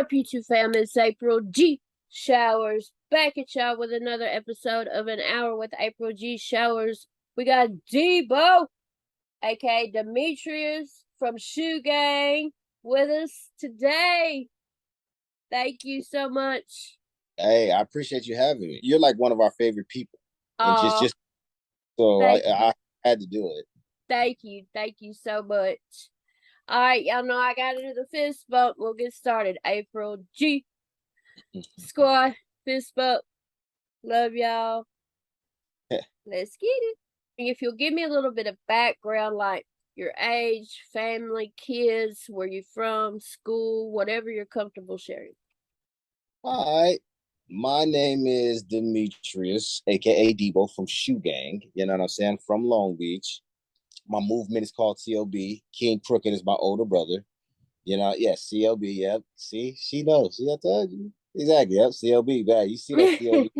up, YouTube fam? It's April G Showers back at y'all with another episode of An Hour with April G Showers. We got Debo, aka Demetrius from Shoe Gang, with us today. Thank you so much. Hey, I appreciate you having me. You're like one of our favorite people, and just Oh, just so thank I had to do it. thank you so much. All right, y'all know I got to do the fist bump. We'll get started. April G Squad, fist bump. Love y'all. Let's get it. If you'll give me a little bit of background, like your age, family, kids, where you from, school, whatever you're comfortable sharing. All right. My name is Demetrius, aka Debo from Shoe Gang. You know what I'm saying? From Long Beach. My movement is called CLB. King Crooked is my older brother. You know, yeah, CLB. Yep. See, she knows. See, I told you. Exactly. Yep. CLB. Bad. You see that CLB?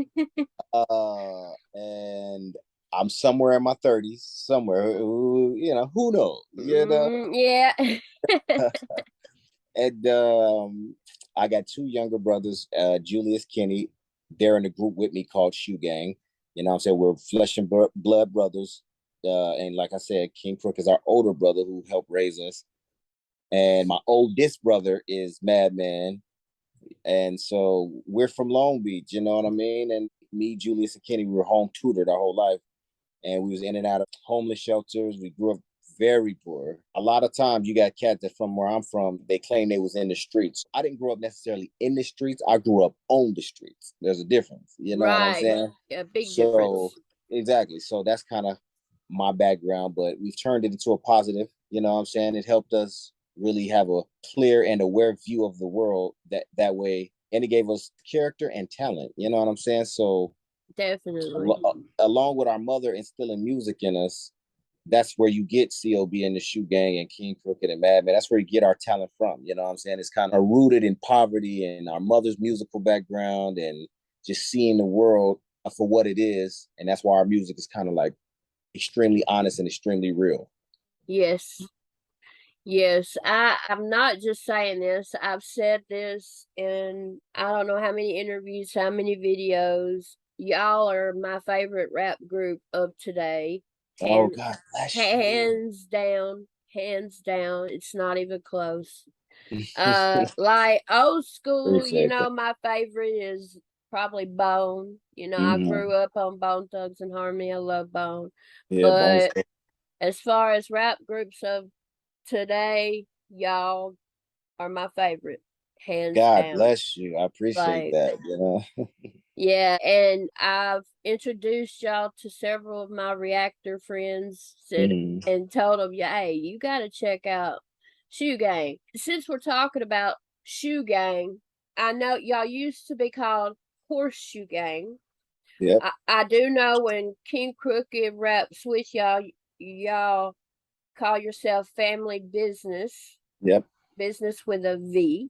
And I'm somewhere in my 30s, somewhere. You know, who knows? You know. Yeah. And I got two younger brothers, Julius Kenny. They're in a group with me called Shoe Gang. You know what I'm saying? We're flesh and blood brothers. And like I said, King Crook is our older brother who helped raise us. And my oldest brother is Madman. And so we're from Long Beach, you know what I mean? And me, Julius, and Kenny, we were home tutored our whole life. And we was in and out of homeless shelters. We grew up very poor. A lot of times you got cats that from where I'm from, they claim they was in the streets. I didn't grow up necessarily in the streets. I grew up on the streets. There's a difference. You know what I'm Right. saying? A big So difference. exactly. So that's kind of my background, but we've turned it into a positive. You know what I'm saying? It helped us really have a clear and aware view of the world that way. And it gave us character and talent. You know what I'm saying? So Definitely. along with our mother instilling music in us, that's where you get COB and the Shoe Gang and King Crooked and Madman. That's where you get our talent from. You know what I'm saying? It's kind of rooted in poverty and our mother's musical background and just seeing the world for what it is. And that's why our music is kind of like extremely honest and extremely real. Yes. Yes, I'm not just saying this. I've said this in I don't know how many interviews, how many videos. Y'all are my favorite rap group of today. Oh, Hand, God bless you. hands down, hands down. It's not even close. Like old school, Appreciate that. my favorite is probably Bone. I grew Mm-hmm. up on Bone Thugs and Harmony. I love Bone. Yeah, Bones. But as far as rap groups of today, y'all are my favorite, hands God down. bless you. I appreciate Like, that. You know. yeah, and I've introduced y'all to several of my reactor friends, said Mm. and told them, yeah, hey, you got to check out Shoe Gang. Since we're talking about Shoe Gang, I know y'all used to be called Horseshoe Gang. Yep. I do know when King Crooked raps with y'all call yourself Family Business, Yep. business with a V.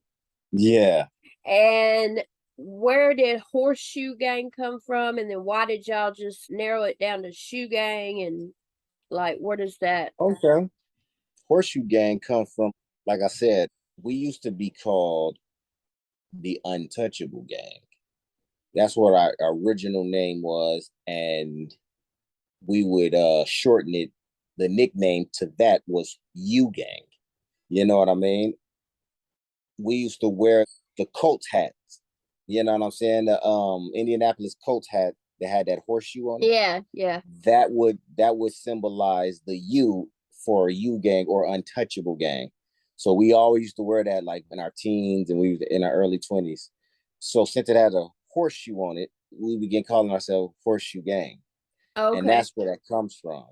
Yeah. And where did Horseshoe Gang come from? And then why did y'all just narrow it down to Shoe Gang? And like, where does that? Okay. Horseshoe Gang come from, like I said, we used to be called the Untouchable Gang. That's what our original name was, and we would shorten it. The nickname to that was U Gang. You know what I mean? We used to wear the Colts hats. You know what I'm saying? The Indianapolis Colts hat that had that horseshoe on it. Yeah, yeah. That would symbolize the U for U Gang or Untouchable Gang. So we always used to wear that like in our teens and we was in our early 20s. So since it had a horseshoe on it, we began calling ourselves Horseshoe Gang. And Okay. that's where that comes from.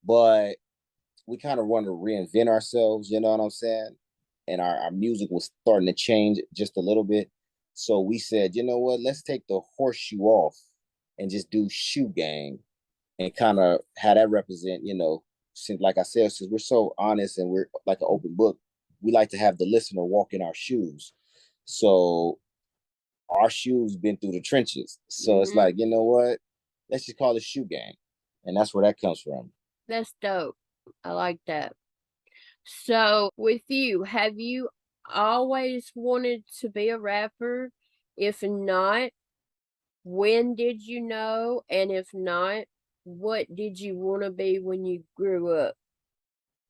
But we kind of want to reinvent ourselves, you know what I'm saying? And our music was starting to change just a little bit. So we said, you know what, let's take the horseshoe off and just do Shoe Gang and kind of how that represent, since like I said, since we're so honest and we're like an open book, we like to have the listener walk in our shoes. So our shoes been through the trenches. So it's Mm-hmm. like, you know what? Let's just call it Shoe Gang. And that's where that comes from. That's dope. I like that. So, with you, have you always wanted to be a rapper? If not, when did you know? And if not, what did you want to be when you grew up?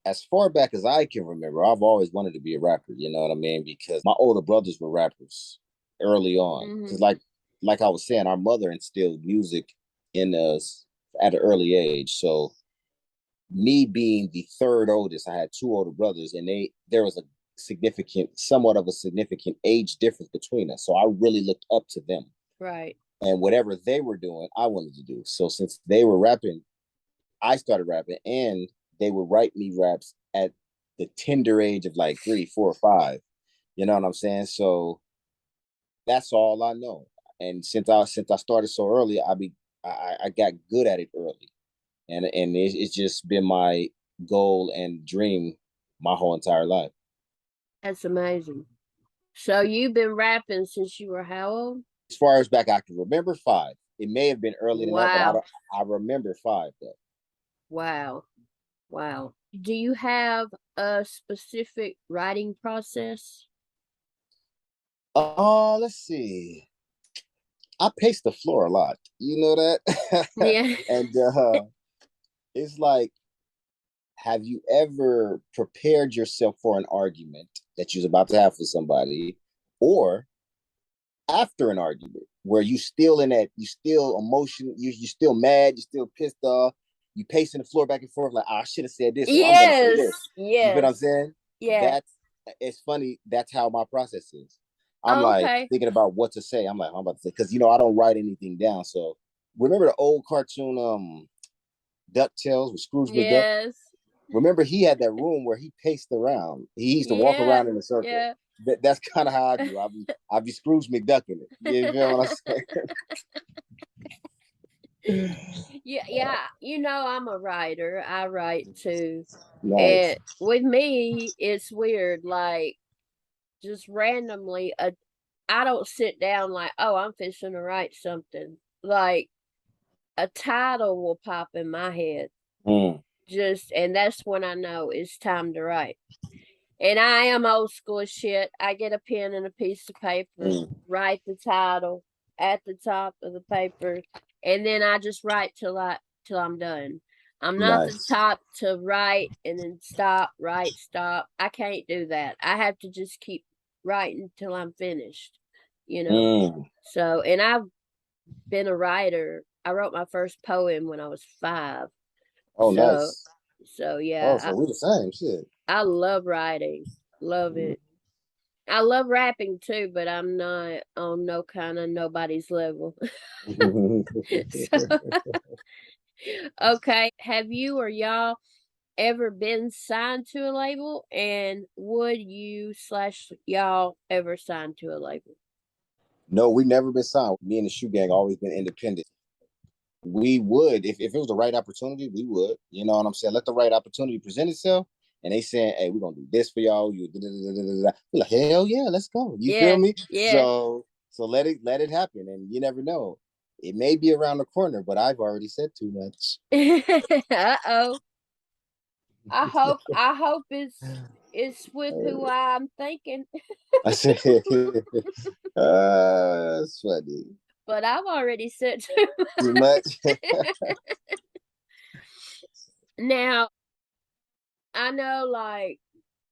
As far back as I can remember, I've always wanted to be a rapper. You know what I mean? Because my older brothers were rappers early on. Because Mm-hmm. like I was saying, our mother instilled music in us at an early age. So me being the third oldest, I had two older brothers, and there was a somewhat of a significant age difference between us. So I really looked up to them. Right. And whatever they were doing, I wanted to do. So since they were rapping, I started rapping, and they would write me raps at the tender age of like 3, 4, or 5. You know what I'm saying? So that's all I know. And since I started so early, I got good at it early, and it's just been my goal and dream my whole entire life. That's amazing. So you've been rapping since you were how old? As far as back I can remember, 5. It may have been earlier than that, but Wow. I remember 5 though. Wow. Wow. Do you have a specific writing process? Let's see. I pace the floor a lot. You know that? Yeah. And it's like, have you ever prepared yourself for an argument that you was about to have with somebody, or after an argument where you still emotion, you still mad, you still pissed off, you pacing the floor back and forth like, I should have said this, or I'm gonna say Yes. this. You feel what I'm Yes. saying? Yeah. That's it's funny. That's how my process is. I'm Oh, like okay. thinking about what to say. I'm like, I'm about to say, because I don't write anything down. So remember the old cartoon DuckTales with Scrooge McDuck? Yes. Remember he had that room where he paced around. He used to walk Yeah. around in a circle. Yeah. That's kind of how I do. I'll be Scrooge McDucking it. You feel what I'm saying? Yeah, yeah. You know, I'm a writer. I write too. And Nice. with me, it's weird. Like, just randomly, I don't sit down like, oh, I'm fixing to write something. Like, a title will pop in my head. Mm, And that's when I know it's time to write. And I am old school as shit. I get a pen and a piece of paper, mm, write the title at the top of the paper, and then I just write till I'm done. I'm not the nice. type to write and then stop, write, stop. I can't do that. I have to just keep writing till I'm finished, you know. Mm. So, and I've been a writer. I wrote my first poem when I was 5. Oh, So, nice. so Oh, yeah, so we the same shit. I love writing. Love it. I love rapping too, but I'm not on no kind of nobody's level. So, okay. Have you or y'all ever been signed to a label? And would you slash y'all ever sign to a label? No, we never been signed. Me and the shoe gang always been independent. We would, if it was the right opportunity, we would. You know what I'm saying? Let the right opportunity present itself. And they saying, hey, we're gonna do this for y'all. You we're like, hell yeah, let's go. You feel Yeah, me? yeah. So let it happen. And you never know. It may be around the corner, but I've already said too much. Uh-oh. I hope it's with who I'm thinking. I said, it's funny. But I've already said too Too much. much. Now, I know like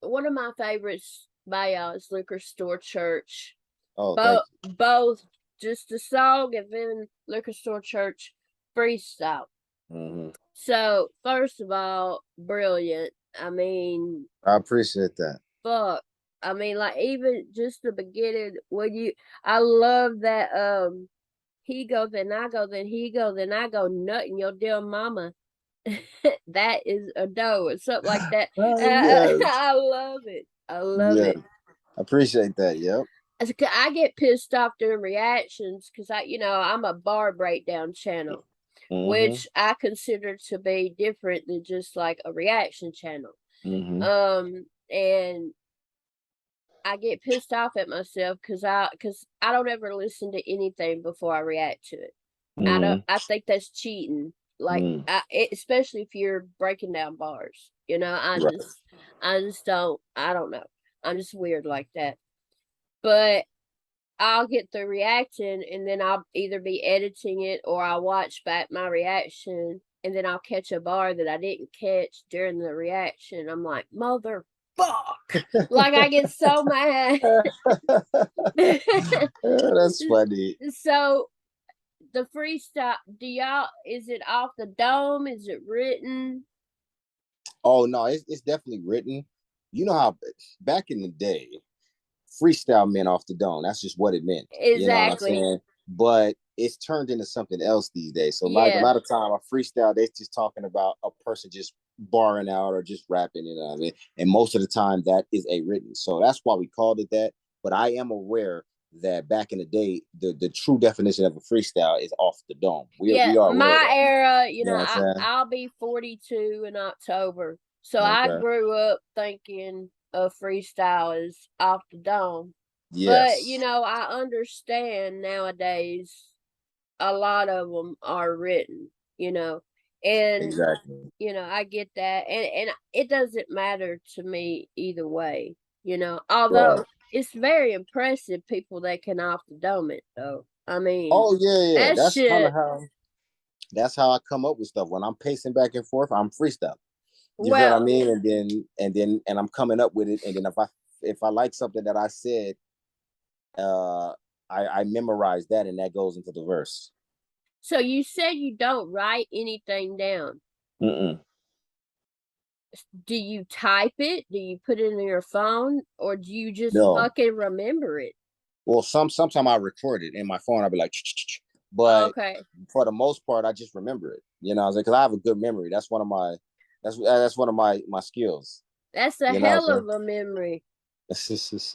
one of my favorites by y'all is Liquor Store Church. Oh, thank Both just the song and then Liquor Store Church freestyle. you. Mm-hmm. So first of all, brilliant. I mean, I appreciate that. fuck. I mean, like even just the beginning I love that he goes then I go then he goes then I go nutting your dear mama. That is a doe or something like that. Yes. I love it. I love Yeah. it. Appreciate that. Yep. I get pissed off during reactions because I'm a bar breakdown channel, Mm-hmm. which I consider to be different than just like a reaction channel. Mm-hmm. And I get pissed off at myself because I don't ever listen to anything before I react to it. Mm-hmm. I think that's cheating. Like Mm. especially if you're breaking down bars. Right. I just don't. I don't know. I'm just weird like that. But I'll get the reaction and then I'll either be editing it or I'll watch back my reaction and then I'll catch a bar that I didn't catch during the reaction. I'm like, motherfuck. Like I get so mad. That's funny. So the freestyle, is it off the dome? Is it written? Oh no, it's definitely written. You know how back in the day, freestyle meant off the dome. That's just what it meant. You know what I'm Exactly. saying? But it's turned into something else these days. So like a Yeah. lot of time, a freestyle, they're just talking about a person just barring out or just rapping. You know what I mean? And most of the time, that is a written. So that's why we called it that. But I am aware that back in the day, the true definition of a freestyle is off the dome. We Yeah, are aware of my that. era, You know what I'm saying? I'll be 42 in October. So I Okay. grew up thinking a freestyle is off the dome. But, Yes. I understand nowadays a lot of them are written, and, Exactly. I get that. And it doesn't matter to me either way, although Right. it's very impressive people that can off the dome it, though. I mean, Oh yeah, yeah. that shit. That's how I come up with stuff. When I'm pacing back and forth, I'm freestyle. You feel what I Well, mean? And I'm coming up with it. And then if I like something that I said, uh I memorize that and that goes into the verse. so you said you don't write anything down. Mm-mm. Do you type it? Do you put it in your phone? Or do you just No. fucking remember it? Well, sometimes I record it in my phone. I'll be like, but Okay. for the most part, I just remember it. You know, I was like, because I have a good memory. That's one of my skills. That's a You know hell what of a memory. I'm saying?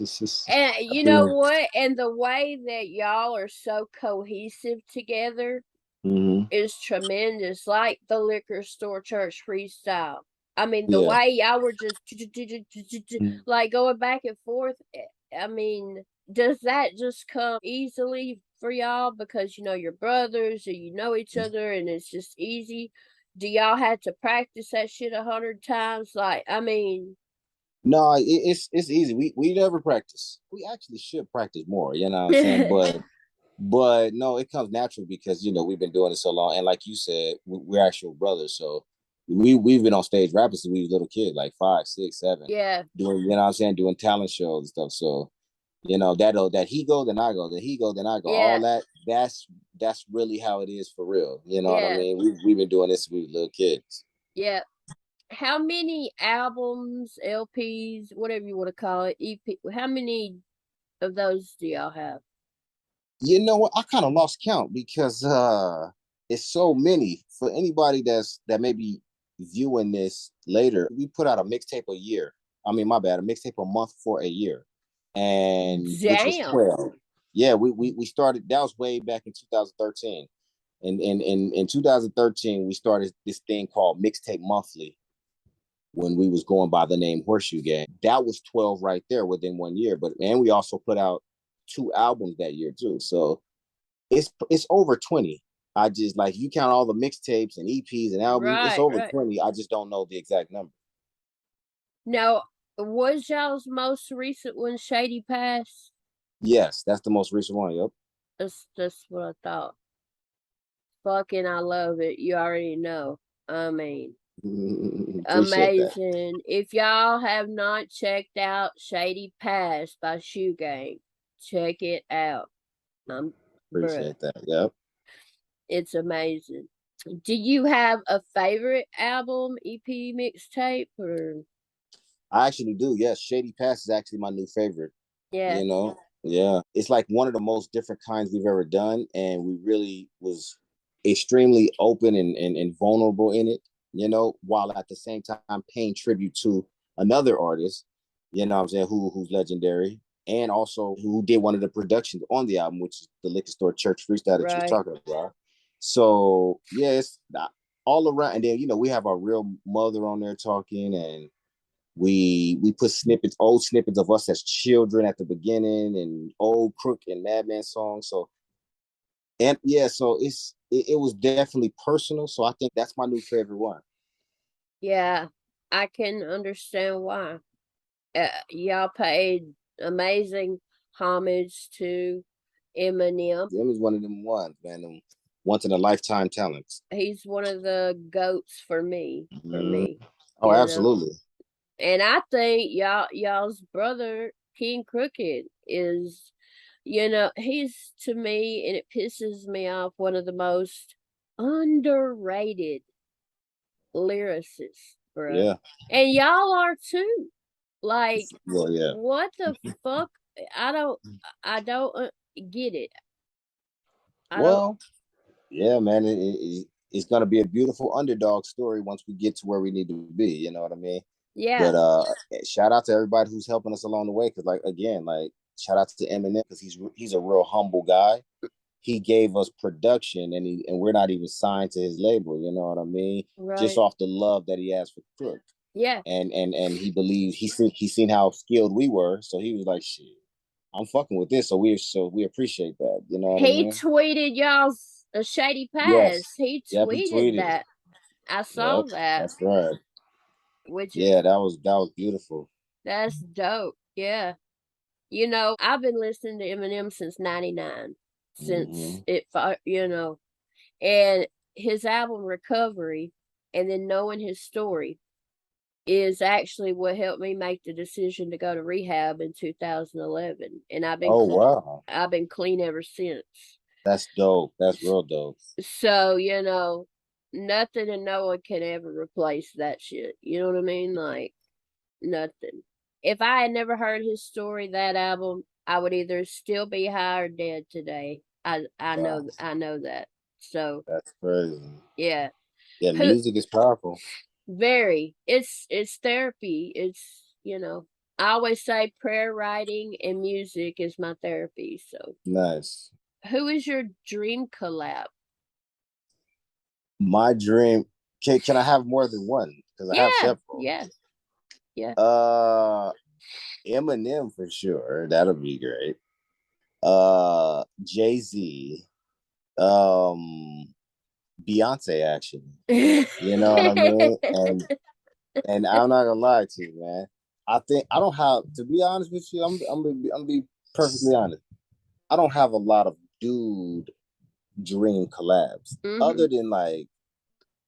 And you know what? And the way that y'all are so cohesive together Mm-hmm. is tremendous. Like the liquor store church freestyle. I mean, the Yeah. way y'all were just like going back and forth. I mean, does that just come easily for y'all because you're brothers or you know each other and it's just easy? Do y'all have to practice that shit 100 times? Like, I mean, No, it's easy. We never practice. We actually should practice more. You know what I'm saying? But no, it comes naturally because we've been doing it so long, and like you said, we're actual brothers. So we've been on stage rapping since we was little kids, like 5, 6, 7, yeah, doing what I'm saying, doing talent shows and stuff. So that he go, then I go, then he go, then I go. All yeah, that's really how it is for real. You know what I yeah, mean? We've been doing this since we were little kids. yeah. How many albums, LPs, whatever you want to call it, EP? How many of those do y'all have? You know what? I kind of lost count because it's so many. For anybody that may be viewing this later, we put out a mixtape a year. I mean, my bad, a mixtape a month for a year, and which was Damn. 12. Yeah, we started. That was way back in 2013. And in 2013, we started this thing called Mixtape Monthly when we was going by the name Horseshoe Gang. That was 12 right there within 1 year. And we also put out 2 albums that year too. So it's over 20. I just like you count all the mixtapes and EPs and albums, it's Right, over right. 20. I just don't know the exact number. Now, was y'all's most recent one Shady Pass? Yes, that's the most recent one. Yep. That's what I thought. Fucking, I love it. You already know. I mean, Appreciate that. amazing. If y'all have not checked out Shady Pass by Shoe Gang, check it out. Bruh, Appreciate that. Yep. it's amazing. Do you have a favorite album, EP, mixtape, or I actually do. Yes, Shady Pass is actually my new favorite. yeah, You know, yeah, it's like one of the most different kinds we've ever done, and we really was extremely open and vulnerable in it. While at the same time paying tribute to another artist. What I'm saying, who's legendary, and also who did one of the productions on the album, which is the Liquor Store Church freestyle that you were right. talking about. So yeah, it's all around, and then we have our real mother on there talking, and we put old snippets of us as children at the beginning, and old Crook and Madman songs. So and yeah, so it was definitely personal. So I think that's my new favorite one. Yeah, I can understand why. Y'all paid amazing homage to Eminem. Him is one of them ones, man. Them once in a lifetime talents. He's one of the goats for me. Oh, You know. absolutely. And I think y'all's brother, King Crooked, is, he's to me, and it pisses me off, one of the most underrated lyricists, bro. Yeah. And y'all are too. Like, Well, yeah. what the fuck? I don't get it. I don't. Well, yeah, man. It's gonna be a beautiful underdog story once we get to where we need to be. You know what I mean? Yeah. But shout out to everybody who's helping us along the way. Because like again, like shout out to Eminem because he's a real humble guy. He gave us production, and we're not even signed to his label. You know what I mean? Just Right. off the love that he has for Crook, Yeah. and he believes he seen how skilled we were, so he was like, shit, I'm fucking with this. So we appreciate that. You know what I He mean? tweeted y'all's a shady Yes. past. He Yep. He tweeted tweeted. that. I Yep. saw that, That's right. which Yeah, is that was beautiful. that's dope. Yeah. I've been listening to Eminem since '99, since Mm-hmm. and his album Recovery, and then knowing his story is actually what helped me make the decision to go to rehab in 2011, and Oh wow, I've been clean ever since. that's dope. That's real dope. So, nothing and no one can ever replace that shit. You know what I mean? Like, nothing. If I had never heard his story, that album, I would either still be high or dead today. Wow, I know that. So, that's crazy. yeah. Yeah, Who music is powerful. Very. It's therapy. I always say prayer writing and music is my therapy. So, Nice. who is your dream collab? My dream. Can I have more than one? Because I have Yeah, several. yeah, yeah. Uh, Eminem for sure. That'll be great. Jay-Z. Um, Beyonce actually. You know what I mean? And I'm not gonna lie to you, man. I think I don't have to be honest with you. I'm gonna be perfectly honest. I don't have a lot of dude dream collabs other Mhm. than like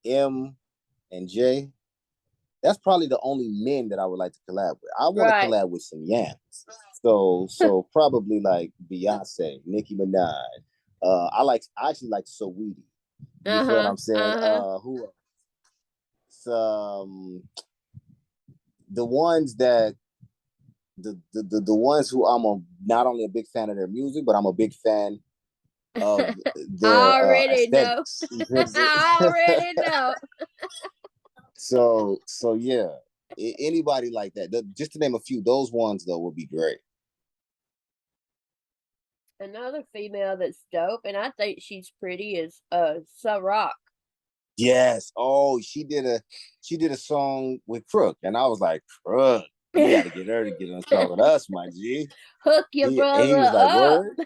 M and J. That's probably the only men that I would like to collab with. I want to Right. collab with some yams. So probably like Beyonce, Nicki Minaj. I actually like Saweetie. You feel what Uh-huh. I'm saying? Uh-huh. Who the ones that the ones who not only a big fan of their music, but I'm a big fan of their I already know. aesthetics. You feel what I'm saying? I already know. So yeah, anybody like that. Just to name a few, those ones though would be great. Another female that's dope, and I think she's pretty, is Rock. Yes. Oh, she did a song with Crook, and I was like, Crook, you got to get her to get on a song with us, my G. Hook your He brother was like, up. word,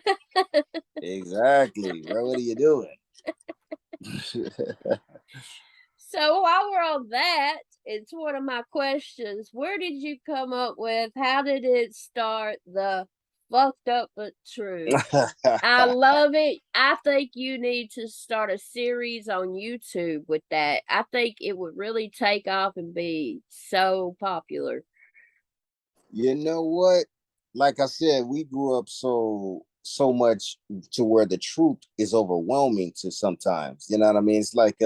exactly, bro. What are you doing? So while we're on that, it's one of my questions. Where did you come up with? How did it start? The fucked up but true. I love it. I think you need to start a series on YouTube with that. I think it would really take off and be so popular. You know what? Like I said, we grew up so much to where the truth is overwhelming to sometimes. You know what I mean? It's like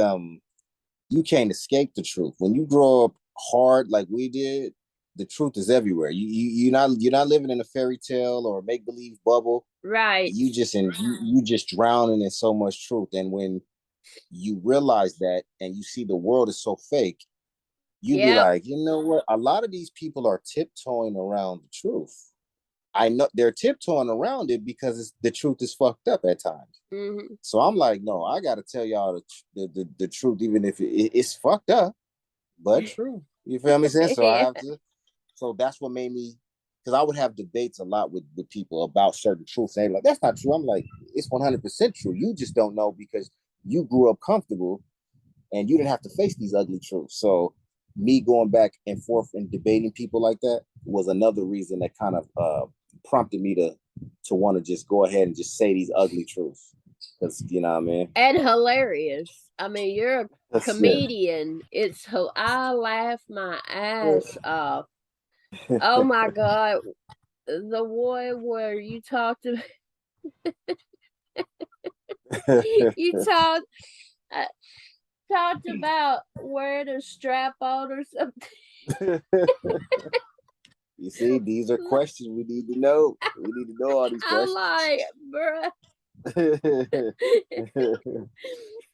you can't escape the truth. When you grow up hard like we did, the truth is everywhere. You're not living in a fairy tale or make believe bubble. Right. You just drowning in so much truth. And when you realize that and you see the world is so fake, you be Yep. like, you know what? A lot of these people are tiptoeing around the truth. I know they're tiptoeing around it because the truth is fucked up at times. Mm-hmm. So I'm like, no, I got to tell y'all the truth, even if it's fucked up, but true. You feel me saying? So I Yeah. have to. So that's what made me, because I would have debates a lot with people about certain truths. They're like, that's not true. I'm like, it's 100% true. You just don't know because you grew up comfortable and you didn't have to face these ugly truths. So me going back and forth and debating people like that, was another reason that kind of prompted me to want to just go ahead and just say these ugly truths. Because you know what I mean? And hilarious. I mean, you're a That's it. comedian. I laugh my ass off. Oh my god, the one where you you talked uh, talked about wearing a strap on or something. You see, these are questions we need to know. We need to know all these I'm questions. like, bruh.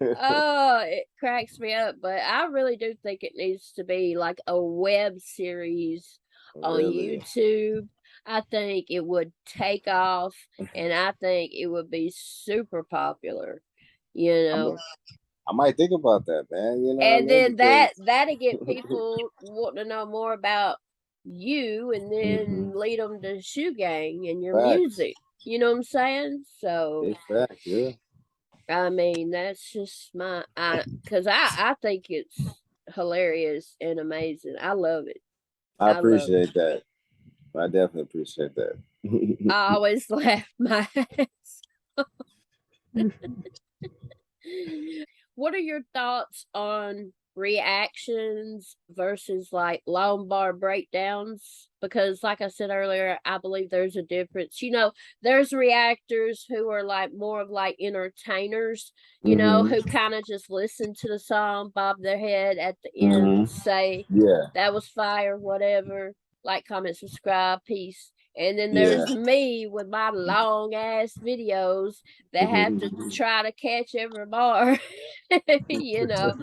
Oh, it cracks me up, but I really do think it needs to be like a web series on Really? YouTube. I think it would take off, and I think it would be super popular, you I mean, know. I might think about that, man. You know what I And mean? then Because that'll get people wanting to know more about you, and then lead them to Shoe Gang and your facts. music. You know what I'm saying? So Big facts, yeah. I mean, that's just because I think it's hilarious and amazing. I love it. I I love it. appreciate that. I definitely appreciate that. I always laugh my ass. What are your thoughts on reactions versus like long bar breakdowns? Because, like I said earlier, I believe there's a difference. There's reactors who are like more of like entertainers, hmm who kind of just listen to the song, bob their head at the end, hmm say, Yeah. that was fire, whatever, like, comment, subscribe, peace. And then Yeah. there's me with my long ass videos that have to try to catch every bar. you know.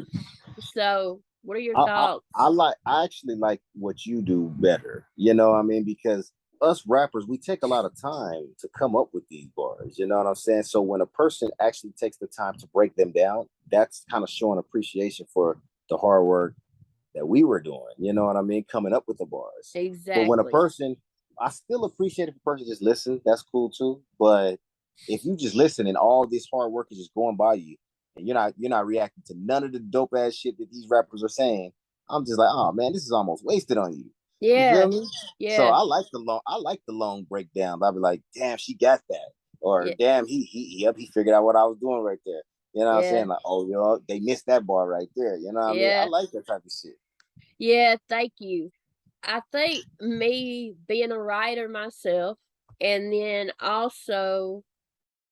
So, what are your thoughts? I actually like what you do better. You know what I mean? Because us rappers, we take a lot of time to come up with these bars. You know what I'm saying? So when a person actually takes the time to break them down, that's kind of showing appreciation for the hard work that we were doing. You know what I mean? Coming up with the bars. But when a Exactly. person, I still appreciate if a person just listen. That's cool too. But if you just listen and all this hard work is just going by you, and you're not reacting to none of the dope ass shit that these rappers are saying, I'm just like, oh man, this is almost wasted on you. You feel Yeah. me? So Yeah. I like the long breakdowns. I'll be like, damn, she got that, or Yeah. damn, he figured out what I was doing right there. You know what I'm saying? Yeah. Like, oh, they missed that bar right there. You know what I mean? I Yeah. like that type of shit. Yeah. Thank you. I think me being a writer myself, and then also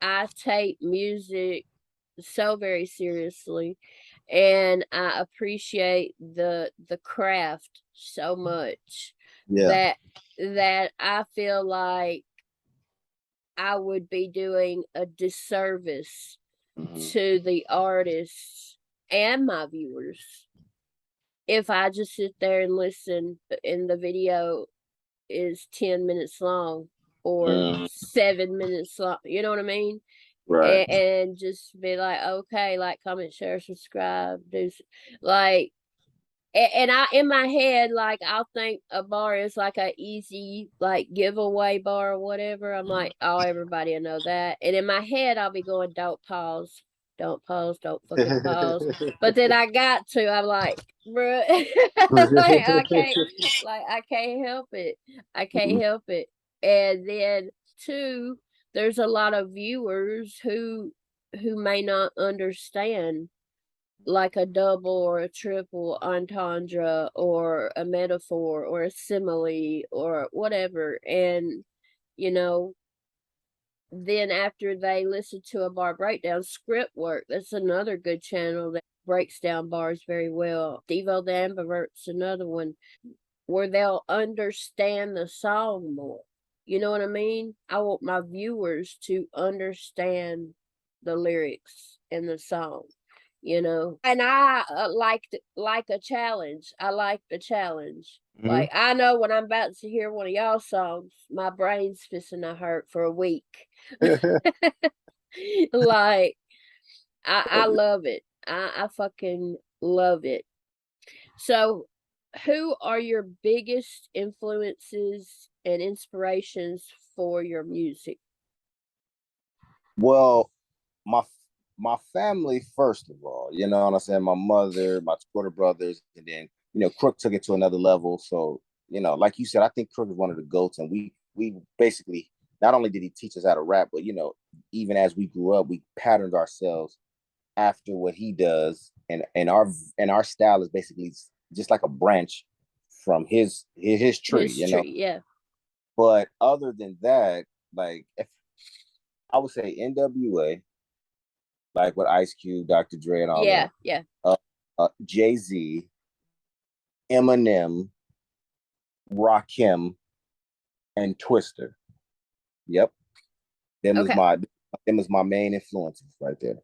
I take music so very seriously, and I appreciate the craft so much Yeah. that I feel like I would be doing a disservice Mm-hmm. to the artists and my viewers if I just sit there and listen and the video is 10 minutes long or Mm-hmm. 7 minutes long. You know what I mean? Right. And just be like, okay, like, comment, share, subscribe, like, and I in my head, like, I'll think a bar is like a easy like giveaway bar or whatever. I'm like, oh, everybody will know that. And in my head, I'll be going, don't pause, don't fucking pause. But then I got to, I'm like, bruh, like I can't help it. I can't help it. And then two, there's a lot of viewers who may not understand like a double or a triple entendre or a metaphor or a simile or whatever. And, you know, then after they listen to a bar breakdown, Script Work, that's another good channel that breaks down bars very well. Devo the Ambivert's another one where they'll understand the song more. You know what I mean? I want my viewers to understand the lyrics in the song, And I like a challenge. I like the challenge. Mm-hmm. Like, I know when I'm about to hear one of y'all songs, my brain's fixing to hurt for a week. Like, I love it. I fucking love it. So, who are your biggest influences and inspirations for your music? Well, my my family first of all, you know what I'm saying. My mother, my older brothers, and then Crook took it to another level. So like you said, I think Crook is one of the goats, and we basically not only did he teach us how to rap, but even as we grew up, we patterned ourselves after what he does, and our style is basically just like a branch from his tree, His tree, yeah. But other than that, like if I would say NWA, like with Ice Cube, Dr. Dre, and all Yeah, them, yeah. Jay-Z, Eminem, Rakim, and Twister. Yep, them is Okay. my main influences right there.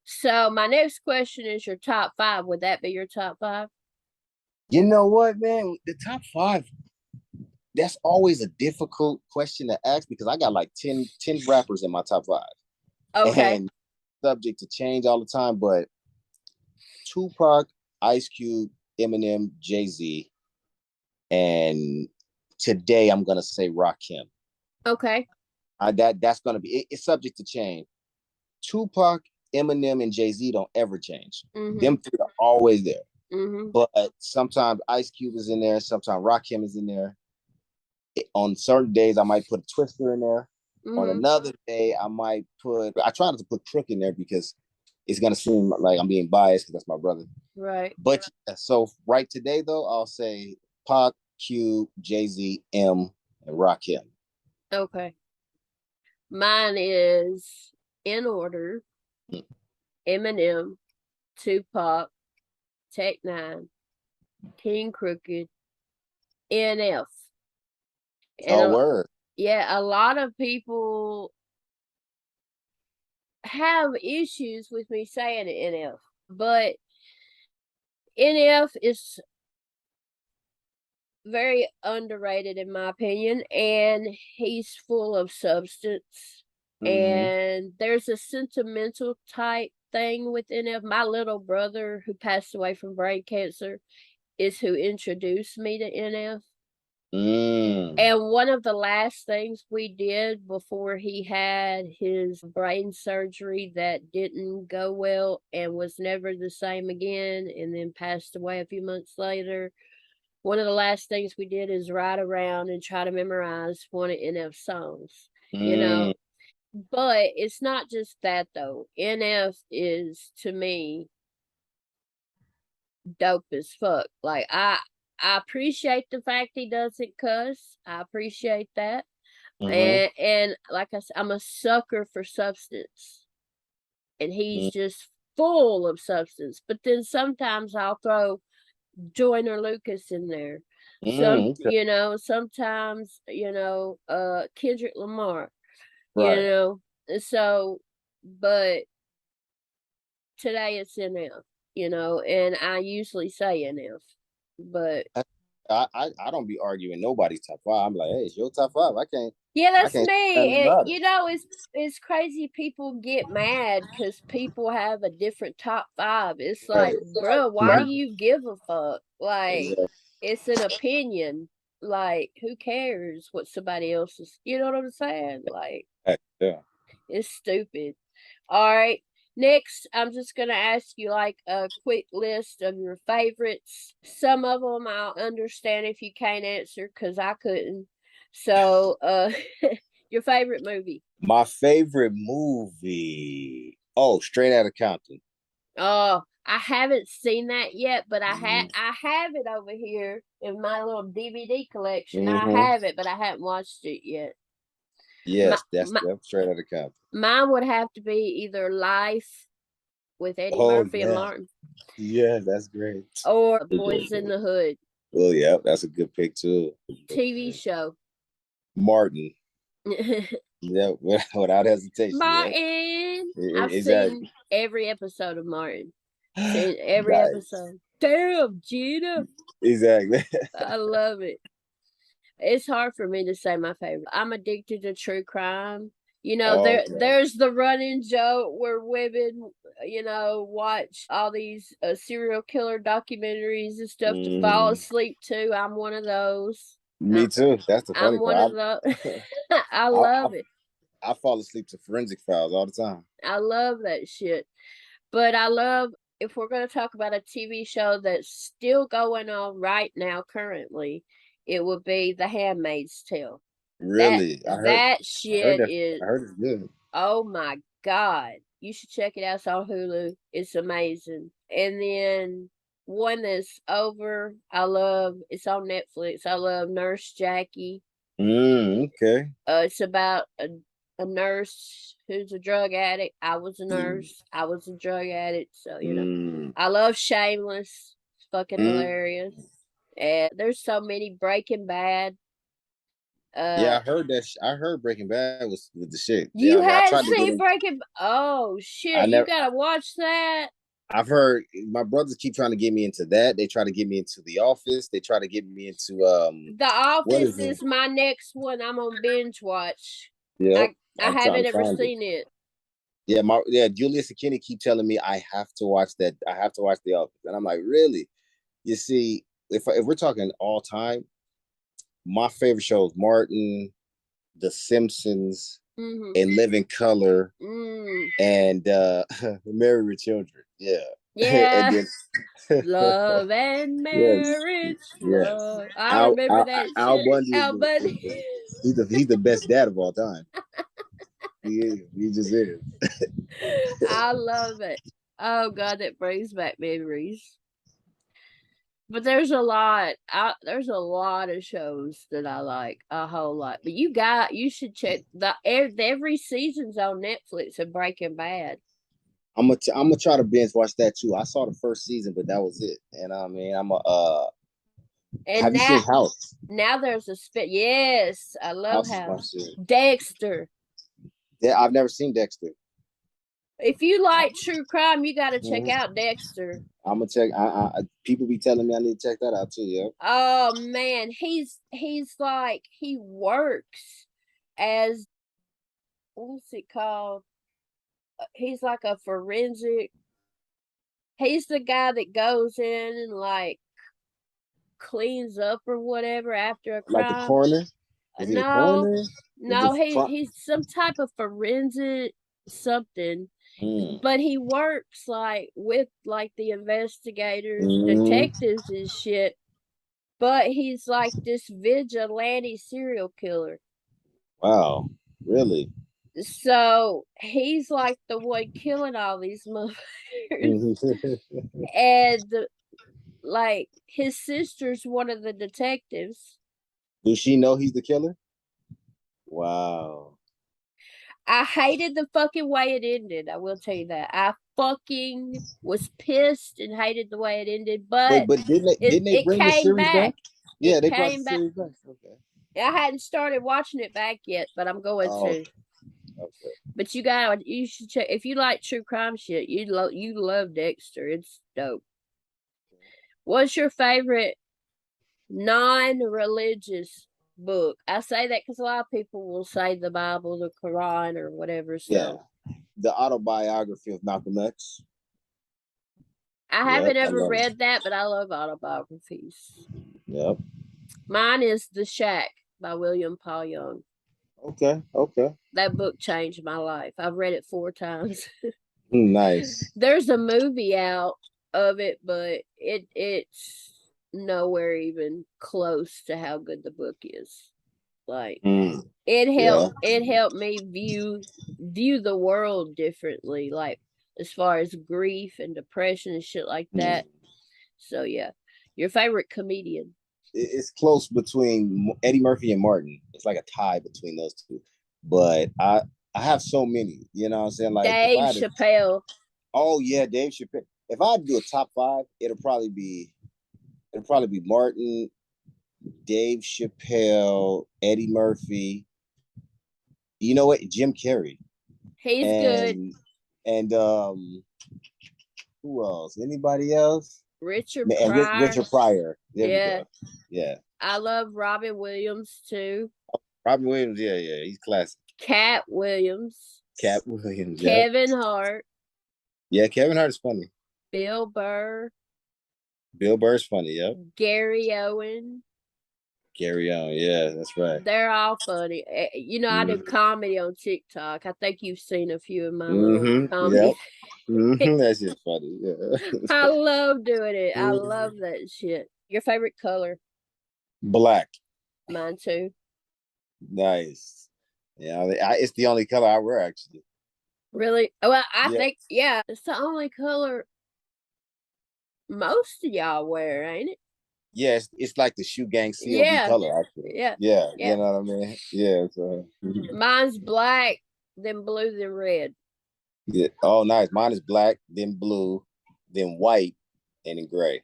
So my next question is your top 5. Would that be your top 5? You know what, man? The top 5, that's always a difficult question to ask because I got like 10 rappers in my top 5. Okay. And subject to change all the time, but Tupac, Ice Cube, Eminem, Jay-Z, and today I'm gonna say Rakim. Okay. That's gonna be it's subject to change. Tupac, Eminem, and Jay-Z don't ever change. Them three are always there. But sometimes Ice Cube is in there, sometimes Rakim is in there. On certain days, I might put a Twister in there. On another day, I try not to put Crook in there because it's gonna seem like I'm being biased because that's my brother. Right. But so right today though, I'll say Pac, Q, Jay-Z, M, and Rakim. Okay. Mine is in order: Eminem, Tupac, Tech Nine, King Crooked, NF. And Oh, word. yeah, a lot of people have issues with me saying NF, but NF is very underrated in my opinion, and he's full of substance. And there's a sentimental type thing with NF. My little brother, who passed away from brain cancer, is who introduced me to NF. And one of the last things we did before he had his brain surgery that didn't go well and was never the same again, and then passed away a few months later, one of the last things we did is ride around and try to memorize one of NF's songs, But it's not just that though. NF is, to me, dope as fuck. Like I appreciate the fact he doesn't cuss. I appreciate that. And like I said, I'm a sucker for substance. And he's just full of substance. But then sometimes I'll throw Joyner Lucas in there. Sometimes, Kendrick Lamar, Right. So, but today it's NF, and I usually say NF, but I don't be arguing nobody's top 5. I'm like, hey, it's your top 5. yeah, I that's can't say me. nothing And about it. it's crazy. People get mad because people have a different top 5. It's Right. like, bro, why do you give a fuck? Like, Exactly. it's an opinion. Like, who cares what somebody else is? You know what I'm saying? Like, Yeah. it's stupid. All right. Next, I'm just going to ask you like a quick list of your favorites. Some of them I'll understand if you can't answer because I couldn't. So, your favorite movie? My favorite movie. Oh, Straight Outta Compton. Oh, I haven't seen that yet, but I have it over here in my little DVD collection. I have it, but I haven't watched it yet. Yes, that's Straight Outta Compton. Mine would have to be either Life with Eddie Oh Murphy and yeah, Martin, yeah, that's great. or Boys in the Hood. Oh yeah, that's a good pick too. TV show. Martin. Yeah, without hesitation. Yeah, Martin. I've exactly. seen every episode of Martin. Seen every Nice. episode. Damn, Gina. Exactly. I love it. It's hard for me to say my favorite. I'm addicted to true crime. There's the running joke where women, watch all these serial killer documentaries and stuff to fall asleep to. I'm one of those. Me too. That's the funny I'm one of part. those. I I, love it. I fall asleep to Forensic Files all the time. I love that shit. But I love, if we're going to talk about a TV show that's still going on right now currently, it would be The Handmaid's Tale. Really? That shit is. I heard it's good. Oh my god, you should check it out. It's on Hulu. It's amazing. And then one that's over. It's on Netflix. I love Nurse Jackie. Okay. It's about a nurse who's a drug addict. I was a nurse. I was a drug addict. So, I love Shameless. It's fucking hilarious. And there's so many. Breaking Bad. Yeah, I heard that. I heard Breaking Bad was with the shit. Yeah, You I mean, I hadn't tried to get seen in. Breaking. Oh I shit! You never. gotta watch that. I've heard my brothers keep trying to get me into that. They try to get me into The Office. They try to get me into The what Office is it? is my next one. I'm on binge watch. Yep. I I'm haven't ever trying to. seen it. Yeah, Julius and Kenny keep telling me I have to watch that. I have to watch The Office, and I'm like, really? You see, if we're talking all time, my favorite shows: Martin, The Simpsons, and Living Color, and Married with Children. Yeah, and Yeah. then Love and yes, marriage. yes. Love. I remember that Al shit. Bundy Al Bundy. he's the best dad of all time. He is. He just is. I love it. Oh god, that brings back memories. But there's a lot. There's a lot of shows that I like a whole lot. But you should check every season's on Netflix of Breaking Bad. I'm gonna try to binge watch that too. I saw the first season, but that was it. And I mean, And have you seen House? now there's a Yes, I love House is my House. shit. Dexter. Yeah, I've never seen Dexter. If you like true crime, you got to check out Dexter. I'm gonna check. People be telling me I need to check that out too. Yeah. Oh man, he's like he works as what's it called? He's like a forensic. He's the guy that goes in and like cleans up or whatever after a crime. Like the coroner. Is he the coroner? No, he's some type of forensic something. But he works like with like the investigators, detectives and shit. But he's like this vigilante serial killer. Wow, really? So he's like the one killing all these motherfuckers. And like his sister's one of the detectives. Does she know he's the killer? Wow. I hated the fucking way it ended. I will tell you that. I fucking was pissed and hated the way it ended, but Wait, but didn't they bring the came series back. back? Yeah, they brought the came back. series back. Okay. I hadn't started watching it back yet, but I'm going to. Okay. But you should check if you like true crime shit. You love Dexter. It's dope. What's your favorite non-religious book? I say that because a lot of people will say the Bible, the Quran, or whatever. So yeah, the autobiography of Malcolm X. I haven't ever read that, but I love autobiographies. Yep. Mine is The Shack by William Paul Young. Okay. That book changed my life. I've read it 4 times. Nice. There's a movie out of it, but it's nowhere even close to how good the book is. Like it helped me view the world differently, like as far as grief and depression and shit like that. So yeah. Your favorite comedian? It's close between Eddie Murphy and Martin. It's like a tie between those two. But I have so many, you know what I'm saying? Like Dave Chappelle. Oh yeah, Dave Chappelle. If I had to do a top 5, it'll probably be Martin, Dave Chappelle, Eddie Murphy. You know what? Jim Carrey. He's good. And who else? Anybody else? Richard Pryor. Richard Pryor. There we Yeah. go. Yeah. I love Robin Williams too. Robin Williams, yeah, he's classic. Cat Williams. Kevin Hart. Yeah, Kevin Hart is funny. Bill Burr. Bill Burr's funny, yep. Gary Owen. Yeah, that's right. They're all funny. You know, I do comedy on TikTok. I think you've seen a few of my little comedy. Yep. That's just funny. Yeah. I love doing it. I love that shit. Your favorite color? Black. Mine too. Nice. Yeah, it's the only color I wear actually. Really? Well, I Yeah. think yeah, it's the only color most of y'all wear, ain't it? Yeah, it's like the shoe gang COD Yeah. color actually. Yeah. Yeah, you Yeah. know what I mean? Yeah, so Mine's black, then blue, then red. yeah. Oh, nice. Mine is black, then blue, then white, and then gray.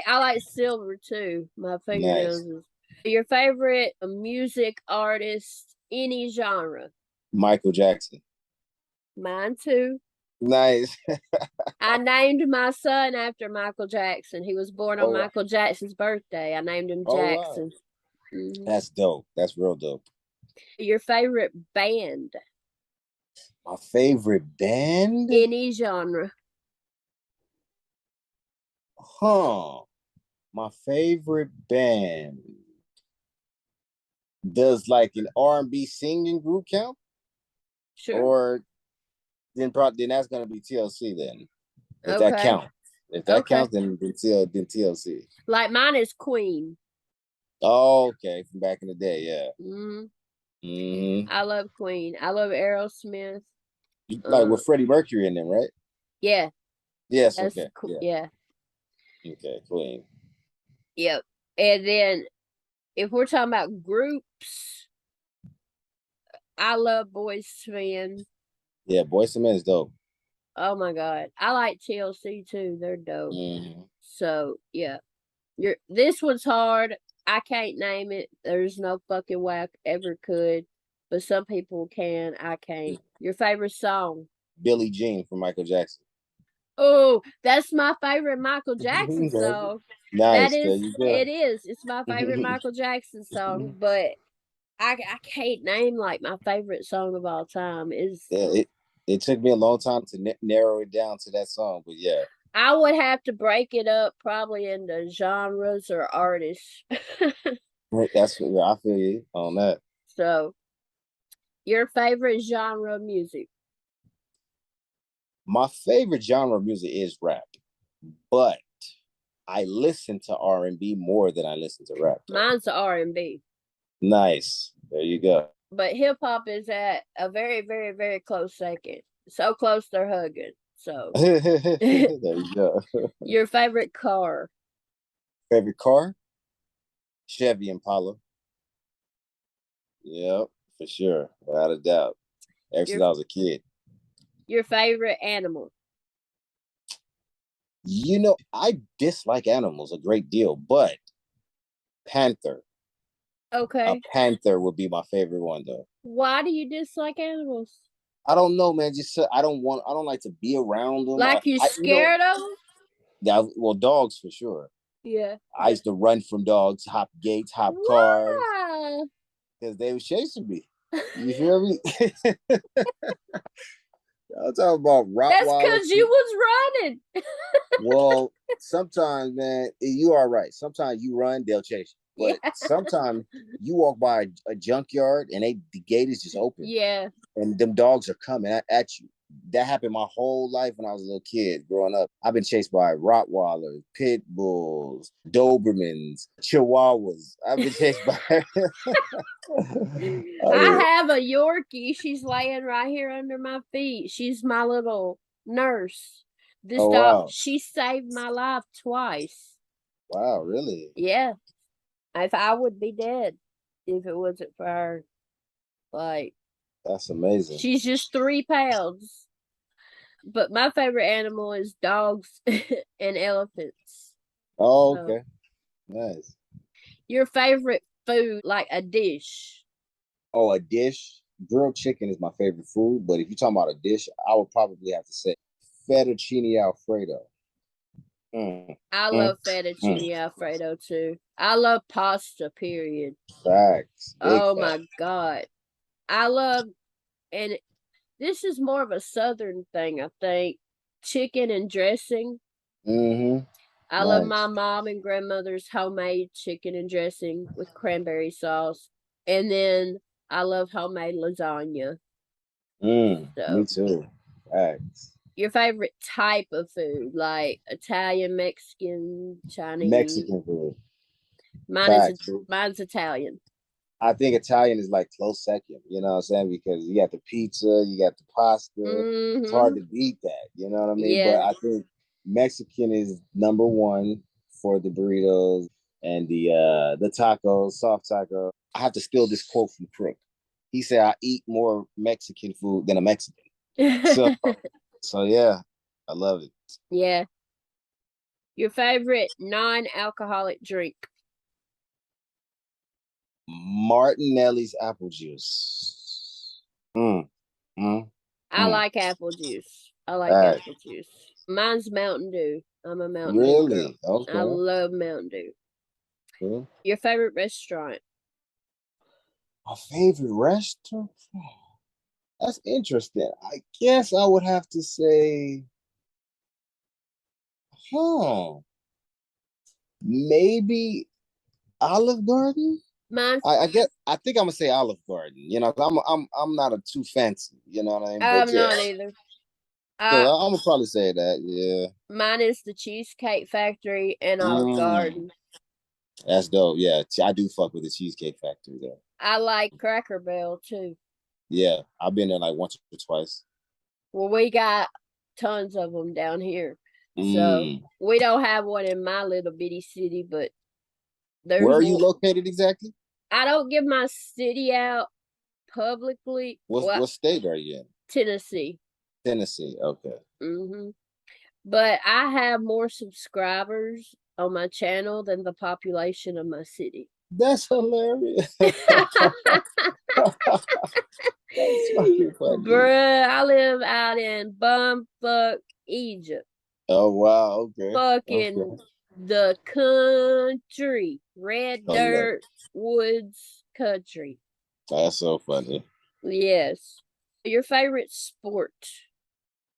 I like silver too. My fingernails Nice. is your favorite music artist, any genre. Michael Jackson. Mine too. Nice. I named my son after Michael Jackson. He was born on Oh, Michael Jackson's birthday. I named him oh wow. Jackson. Mm-hmm. That's dope. That's real dope. Your favorite band, My favorite band? any genre. Huh. My favorite band. Does like an R&B singing group count? Sure. Or then that's gonna be TLC then. If that Okay. counts. If that Okay. counts, then TLC. Like mine is Queen. Oh, okay. From back in the day, yeah. Mm-hmm. Mm-hmm. I love Queen. I love Aerosmith. Like with Freddie Mercury in them, right? Yeah, Yes, that's okay. cool. Yeah. Yeah. Okay, Queen. Yep. And then if we're talking about groups, I love Boys to Men. Yeah, Boyz II Men is dope. Oh my god. I like TLC too. They're dope. Mm-hmm. So yeah. This one's hard. I can't name it. There's no fucking way I ever could. But some people can. I can't. Your favorite song? Billie Jean from Michael Jackson. Oh, that's my favorite Michael Jackson song. That Nice. There is, you go. it is. It's my favorite Michael Jackson song, but I can't name like my favorite song of all time. Is Yeah, it took me a long time to narrow it down to that song, but yeah. I would have to break it up probably into genres or artists. That's what I feel you on that. So, your favorite genre of music? My favorite genre of music is rap, but I listen to R&B more than I listen to rap. Mine's R&B. Nice. There you go. But hip hop is at a very, very, very close second. So close they're hugging. So There you go. your favorite car? Favorite car? Chevy Impala. Yep, for sure. Without a doubt. Ever since Your I was a kid. your favorite animal? I dislike animals a great deal, but panther. A Okay. panther would be my favorite one, though. Why do you dislike animals? I don't know, man. Just I don't like to be around them. Like you scared of them? Yeah, well, dogs for sure. Yeah. I used to run from dogs, hop gates, hop cars, Wow. because they were chasing me. You feel me? I'm talking about That's Rottweilers. because you was running. Well, sometimes, man, you are right. Sometimes you run, they'll chase you. But Yeah. sometimes you walk by a junkyard and the gate is just open. Yeah. And them dogs are coming at you. That happened my whole life when I was a little kid growing up. I've been chased by Rottweilers, Pit Bulls, Dobermans, Chihuahuas. I've been chased by. I have a Yorkie. She's laying right here under my feet. She's my little nurse. This Oh, dog, wow. she saved my life twice. Wow, really? Yeah. If I would be dead if it wasn't for her. Like, that's amazing. She's just 3 pounds. But my favorite animal is dogs and elephants. Oh, okay. Nice. Your favorite food, like a dish? Oh, a dish? Grilled chicken is my favorite food, but if you're talking about a dish, I would probably have to say fettuccine alfredo. I love fettuccine alfredo too. I love pasta, period. Facts. Oh my God. I love, and this is more of a southern thing, I think, chicken and dressing. I love my mom and grandmother's homemade chicken and dressing with cranberry sauce. And then I love homemade lasagna. Me too. Facts. Your favorite type of food, like Italian, Mexican, Chinese? Mexican food. Facts. Mine's Italian. I think Italian is like close second, you know what I'm saying? Because you got the pizza, you got the pasta. It's hard to beat that, you know what I mean? Yeah. But I think Mexican is number one for the burritos and the tacos, soft tacos. I have to steal this quote from Crook. He said I eat more Mexican food than a Mexican. So so yeah, I love it. Yeah. Your favorite non-alcoholic drink? Martinelli's apple juice. Mm, mm, I mm. like apple juice. I like All right. apple juice. Mine's Mountain Dew. I'm a Mountain Dew girl. Really? I Okay. love Mountain Dew. Cool. Your favorite restaurant? My favorite restaurant? That's interesting. I guess I would have to say, huh, maybe Olive Garden. Mine's I guess I think I'm gonna say Olive Garden. You know, 'cause I'm not a too fancy. You know what I mean? But I'm yeah, not either. so Uh, I'm gonna probably say that. Yeah. Mine is the Cheesecake Factory and Olive Mm, Garden. that's dope. Yeah, I do fuck with the Cheesecake Factory though. I like Cracker Barrel too. Yeah, I've been there like once or twice. Well, we got tons of them down here. So Mm. we don't have one in my little bitty city, but Where there's are you more. located exactly? I don't give my city out publicly. Well, What state are you in? Tennessee. Tennessee. Okay. But I have more subscribers on my channel than the population of my city. That's hilarious. That's fucking funny. Bruh, I live out in bumfuck Egypt. Oh wow. Okay. Okay. Fucking the country. Red Oh yeah. dirt woods country. That's so funny. Yes. Your favorite sport?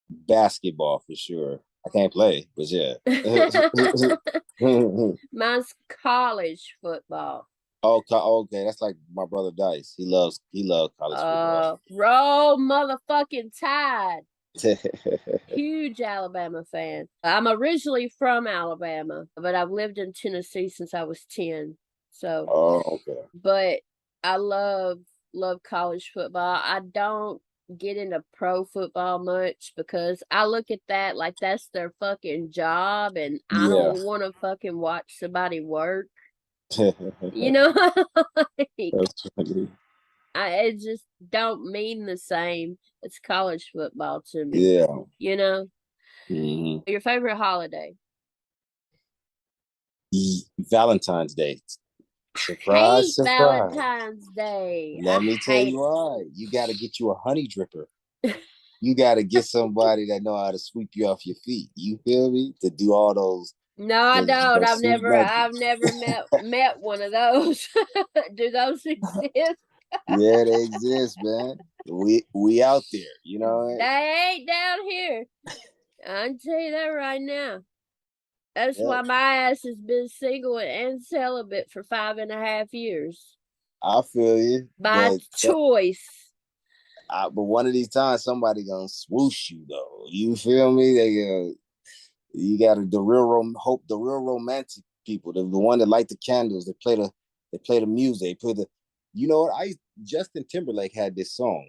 Basketball for sure. I can't play, but yeah. Mine's college football. Oh, okay. That's like my brother Dice. He loves college football. Roll motherfucking Tide. Huge Alabama fan. I'm originally from Alabama, but I've lived in Tennessee since I was 10. So, Oh, okay. but I love college football. I don't get into pro football much because I look at that like that's their fucking job and I Yeah. don't want to fucking watch somebody work. That's You know? Like, funny. it just don't mean the same. It's college football to me. Yeah. You know? Mhm. Your favorite holiday? Valentine's Day. Hate Surprise, surprise. Valentine's Day. Let I me tell hate you why. You got to get you a honey dripper. You got to get somebody that know how to sweep you off your feet. You feel me? To do all those No, I don't. those sweet I've nuggets. never met one of those. Do those exist? Yeah, they exist, man. We out there, you know. They ain't down here. I can tell you that right now. That's Yeah, why my ass has been single and celibate for 5.5 years. I feel you, By choice. but one of these times somebody gonna swoosh you though. You feel me? You got the real romantic people, the one that light the candles, they play the music, they play the. You know what? Justin Timberlake had this song.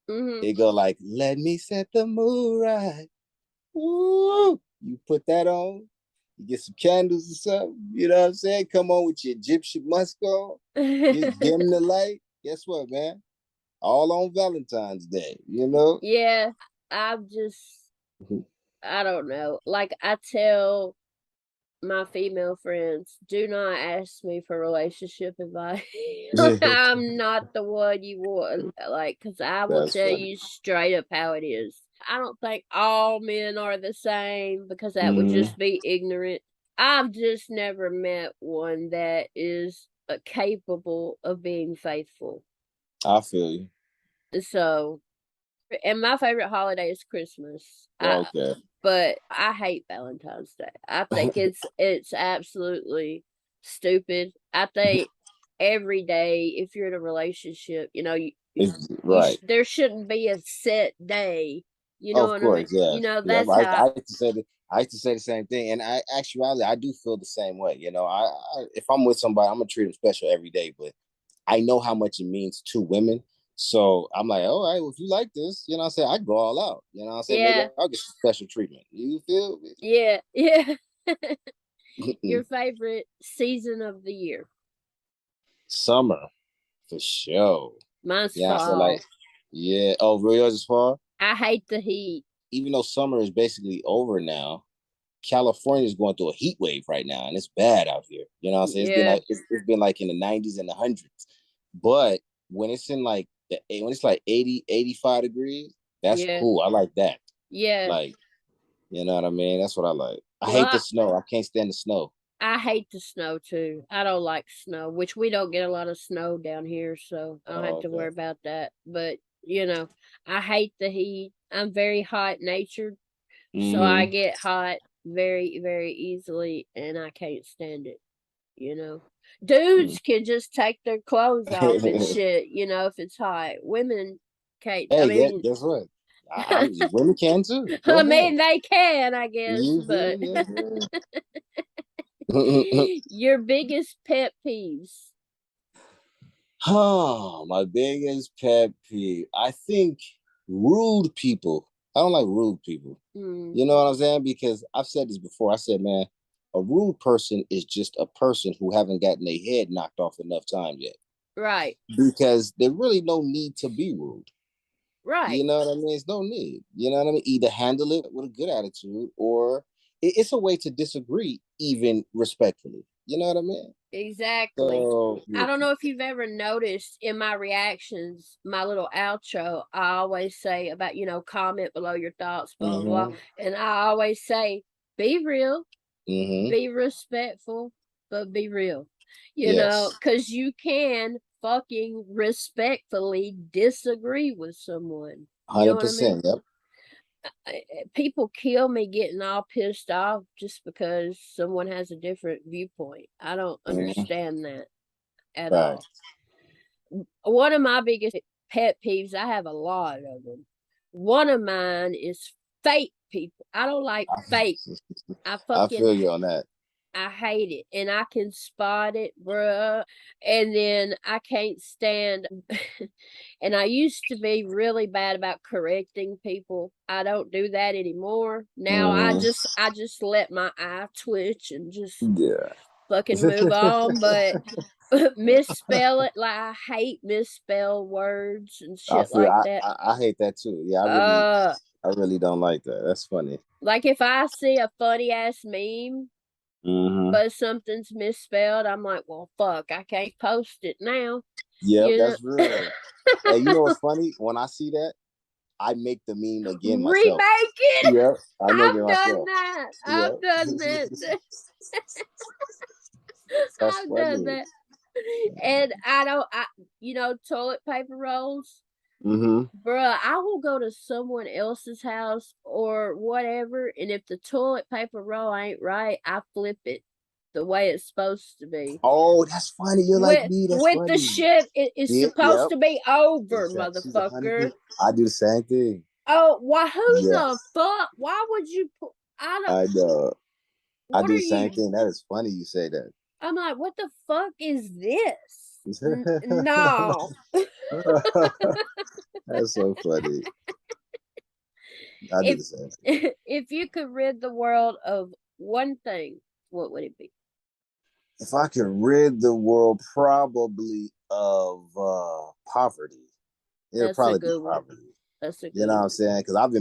It go like, "Let me set the mood right." Woo! You put that on, you get some candles or something. You know what I'm saying? Come on with your Egyptian musk on. You dim the light. Guess what, man? All on Valentine's Day. You know? Yeah, I'm just, I don't know. Like, I tell my female friends, do not ask me for relationship advice. I'm not the one you want. Like, because I will That's tell funny. you straight up how it is. I don't think all men are the same because that would just be ignorant. I've just never met one that is capable of being faithful. I feel you. So, and my favorite holiday is Christmas. Okay. But I hate Valentine's Day. I think it's absolutely stupid. I think every day, if you're in a relationship, Right. there shouldn't be a set day. You know Of what I mean? course, yeah. You know Yeah. that's how. I like to say that I used to say the same thing, and actually, I do feel the same way. If I'm with somebody, I'm gonna treat them special every day, but I know how much it means to women. So I'm like, all right, well, if you like this, I say I go all out. I say maybe Yeah. I'll get some special treatment. You feel me? Yeah. Yeah. Your favorite season of the year? Summer, for sure. Mine's Yeah, I said like, fall. yeah. Oh, really? Yours is fall? I hate the heat. Even though summer is basically over now, California is going through a heat wave right now, and it's bad out here. I'm saying? It's been Yeah. like it's been like in the 90s and the hundreds. But when it's in like when it's like 80, 85 degrees, that's Yeah. cool. I like that. Yeah. Like, you know what I mean? That's what I like. I hate the Well, snow. I can't stand the snow. I hate the snow too. I don't like snow, which we don't get a lot of snow down here, so I don't have Oh, to okay. worry about that. But, I hate the heat. I'm very hot natured, so I Mm-hmm. get hot very, very easily, and I can't stand it, you know. Dudes can just take their clothes off and shit, if it's hot. Women can't. I Hey, mean, guess what? Women can too. Go I ahead. mean they can, I guess, You but feel? your biggest pet peeves. Oh, my biggest pet peeve. I think rude people. I don't like rude people. Mm, You know what I'm saying? Because I've said this before. I said, man, a rude person is just a person who haven't gotten their head knocked off enough times yet. right, Because there really no need to be rude. right, You know what I mean? There's no need. You know what I mean? Either handle it with a good attitude or it's a way to disagree, even respectfully. You know what I mean? exactly. So, I don't know if you've ever noticed in my reactions, my little outro, I always say about, comment below your thoughts, blah, blah, blah. mm-hmm, And I always say, be real, mm-hmm, be respectful, but be real. yes, Because you can fucking respectfully disagree with someone. You know what I mean? 100%. Yep. People kill me getting all pissed off just because someone has a different viewpoint. I don't Mm-hmm. understand that at Right. all. One of my biggest pet peeves, I have a lot of them. One of mine is fake people. I don't like fake. I I fucking feel you on that. I hate it, and I can spot it, bruh. And then I can't stand, and I used to be really bad about correcting people. I don't do that anymore. Now Mm-hmm. I just let my eye twitch and just Yeah. fucking move on. But misspell it, like I hate misspell words and I shit feel like that. I hate that too. Yeah, Uh, I really don't like that. That's funny. like if I see a funny ass meme Mm-hmm. but something's misspelled, I'm like, well, fuck, I can't post it now. Yep, You that's real. Hey, you know what's funny? When I see that, I make the meme know, again myself. remake it. Yep, I make it I've done myself. that. Yep. I've done that. That's I've done funny. that. And I don't, toilet paper rolls. Mm-hmm. Bruh, I will go to someone else's house or whatever, and if the toilet paper roll ain't right, I flip it the way it's supposed to be. Oh, that's funny. You're like With me. That's with the funny. shit, it is Yep, supposed yep. to be over, Exactly. She's 100. motherfucker. I do the same thing. Oh, why? Who Yeah, the fuck? Why would you put? I don't. I know. I What do are the same you? thing. That is funny you say that. I'm like, what the fuck is this? No. That's so funny. I do if the same thing. if you could rid the world of one thing, what would it be? If I could rid the world probably of poverty, it'll That's a probably be good one. poverty. That's a You good know what I'm one. saying? Because I've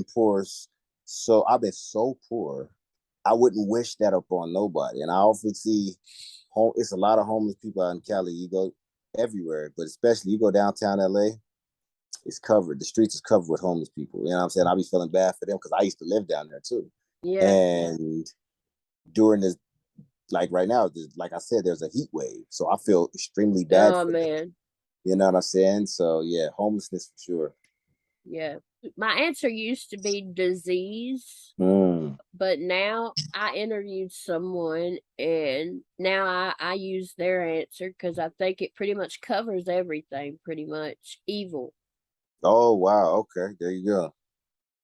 been so poor, I wouldn't wish that upon nobody. And I often see it's a lot of homeless people out in Cali. You go everywhere, but especially you go downtown LA, it's covered. The streets is covered with homeless people. You know what I'm saying? I be feeling bad for them because I used to live down there too. Yeah. And during this, like right now, like I said, there's a heat wave, so I feel extremely bad Oh for them. man. You know what I'm saying? So yeah, homelessness for sure. Yeah. My answer used to be disease, Mm. but now I interviewed someone and now I use their answer because I think it pretty much covers everything, pretty much. Evil. Oh wow, okay, there you go.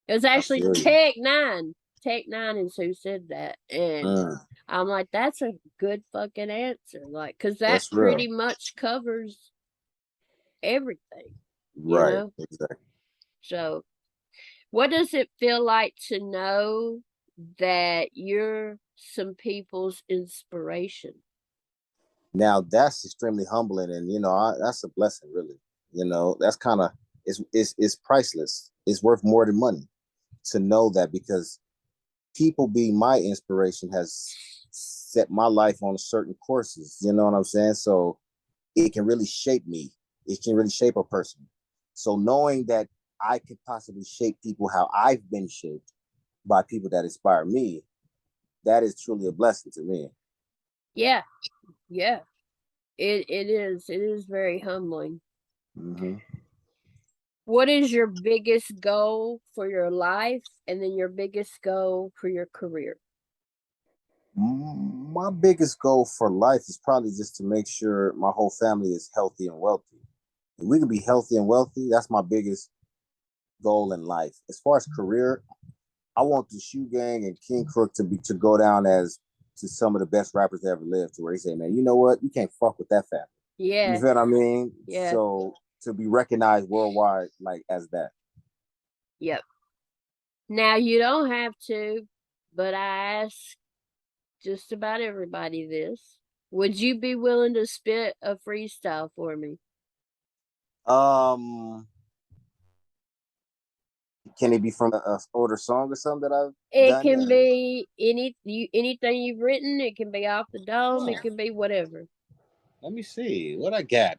It was I actually feel you. Tech 9. Tech9 is who said that. And Mm, I'm like, that's a good fucking answer. Like, because that that's pretty real. much covers everything, you Right. know? Exactly. So, what does it feel like to know that you're some people's inspiration? Now that's extremely humbling, and that's a blessing, really. That's kind of it's priceless. It's worth more than money to know that, because people being my inspiration has set my life on certain courses. You know what I'm saying? So it can really shape me. It can really shape a person. So knowing that I could possibly shape people how I've been shaped by people that inspire me, that is truly a blessing to me. Yeah, yeah. It is. It is very humbling. Mm-hmm. What is your biggest goal for your life and then your biggest goal for your career? My biggest goal for life is probably just to make sure my whole family is healthy and wealthy. If we can be healthy and wealthy, that's my biggest goal in life. As far as career, I want the Shoe Gang and King Crook to go down as to some of the best rappers that ever lived. To where he say, man, you know what? You can't fuck with that family. You Yeah, feel what I mean? yeah, So to be recognized worldwide like as that. yep. Now you don't have to, but I ask just about everybody this. Would you be willing to spit a freestyle for me? Um, can it be from a older song or something that I've It done? can be anything you've written. It can be off the dome. Huh. It can be whatever. Let me see what I got.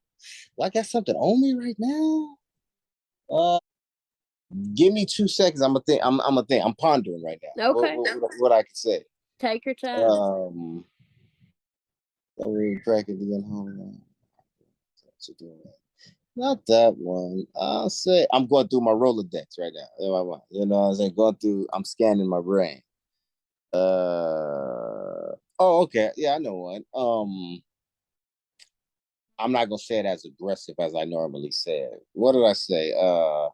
Well, I got something on me right now. Give me 2 seconds. I'm gonna think. I'm gonna think. I'm pondering right now. Okay, What I could say. take your time. Um, don't really crack it again. Hold on. Not that one. I'll say I'm going through my Rolodex right now in my mind. You know what I'm saying? Going through, I'm scanning my brain. Oh, okay. Yeah, I know one. I'm not gonna say it as aggressive as I normally say it. What did I say? Uh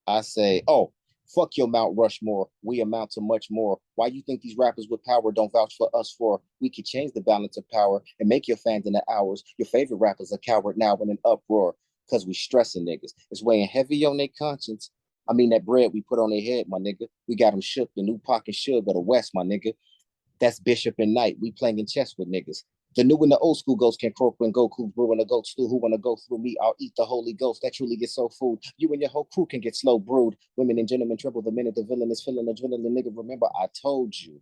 I say, oh, fuck your Mount Rushmore. We amount to much more. Why you think these rappers with power don't vouch for us for? We could change the balance of power and make your fans in the hours. Your favorite rappers a coward now in an uproar because we stressing niggas. It's weighing heavy on their conscience. I mean, that bread we put on their head, my nigga. We got them shook. The new pocket should go to West, my nigga. That's Bishop and Knight. We playing in chess with niggas. The new and the old school ghosts can croak when Goku's brewing a goat stew. Who wanna go through me? I'll eat the Holy Ghost. That truly gets so food. You and your whole crew can get slow brewed. Women and gentlemen tremble the minute the villain is feeling adrenaline. Nigga, remember I told you.